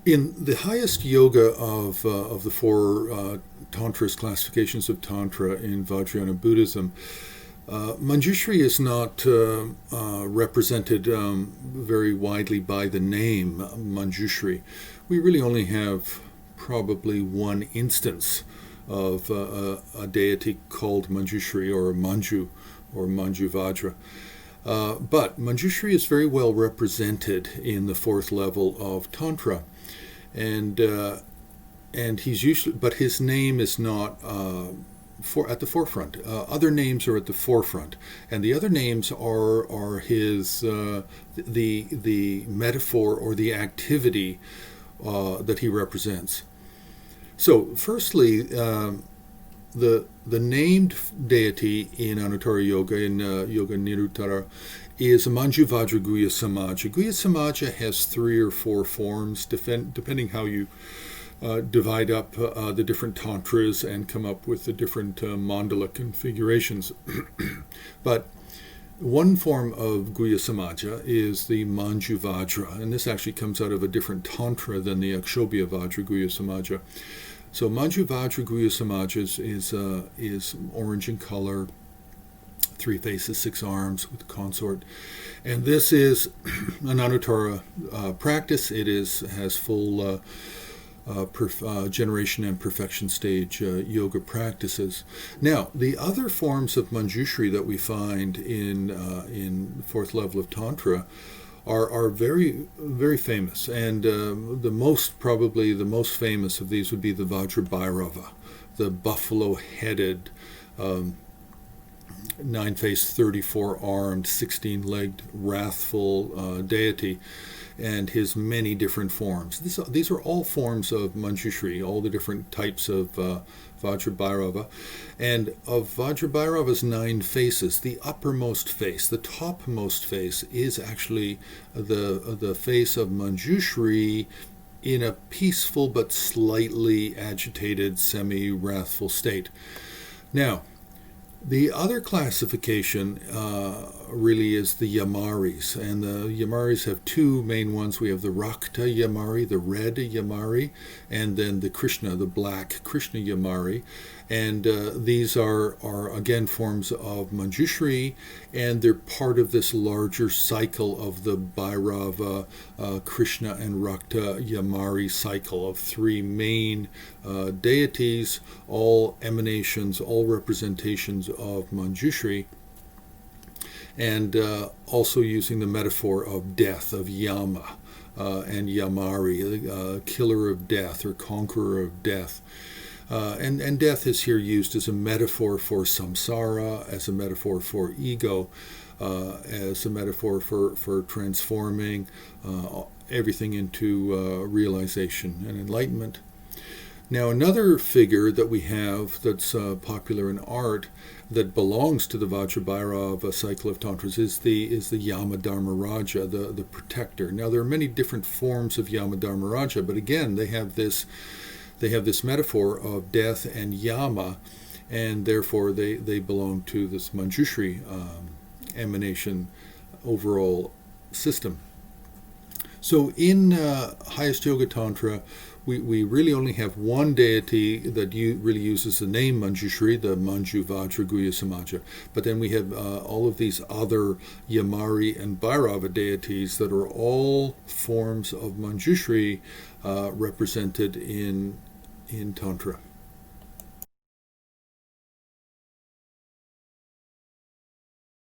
In the highest yoga of the four Tantras, classifications of Tantra in Vajrayana Buddhism, Manjushri is not represented very widely by the name Manjushri. We really only have probably one instance of a deity called Manjushri or Manju or Manju Vajra. But Manjushri is very well represented in the fourth level of Tantra, and he's usually, but his name is not at the forefront. Other names are at the forefront, and the other names are his the metaphor or the activity that he represents. So, firstly, the named deity in Anuttara Yoga, in Yoga Niruttara, is Manju Vajra Guhya Samaja. Guhya Samaja has 3 or 4 forms, depending how you divide up the different tantras and come up with the different mandala configurations. But one form of Guhya Samaja is the Manju Vajra, and this actually comes out of a different tantra than the Akshobhya Vajra Guhya Samaja. So Manju Vajra Guhya Samaja is orange in color, 3 faces, 6 arms with a consort, and this is an Anuttara practice. It has full generation and perfection stage yoga practices. Now, the other forms of Manjushri that we find in fourth level of Tantra are very, very famous, and probably the most famous of these would be the Vajrabhairava, the buffalo-headed, 9-faced, 34-armed, 16-legged, wrathful deity, and his many different forms. These are all forms of Manjushri, all the different types of Vajrabhairava. And of Vajrabhairava's 9 faces, the uppermost face, the topmost face, is actually the face of Manjushri in a peaceful but slightly agitated, semi-wrathful state. Now, the other classification really is the Yamaris, and the Yamaris have 2 main ones. We have the Rakta Yamari, the red Yamari, and then the Krishna, the black Krishna Yamari. And these are again forms of Manjushri, and they're part of this larger cycle of the Bhairava, Krishna, and Rakta Yamari cycle of 3 main deities, all emanations, all representations of Manjushri, and also using the metaphor of death, of Yama and Yamari, killer of death or conqueror of death. And death is here used as a metaphor for samsara, as a metaphor for ego, as a metaphor for transforming everything into realization and enlightenment. Now, another figure that we have that's popular in art that belongs to the Vajrabhairava cycle of tantras is the Yama Dharmaraja, the protector. Now, there are many different forms of Yama Dharmaraja, but again, they have this metaphor of death and Yama, and therefore they belong to this Manjushri emanation overall system. So in highest yoga tantra, we really only have one deity that really uses the name Manjushri, the Manju Vajra Guhya Samaja. But then we have all of these other Yamari and Bhairava deities that are all forms of Manjushri represented in Tantra.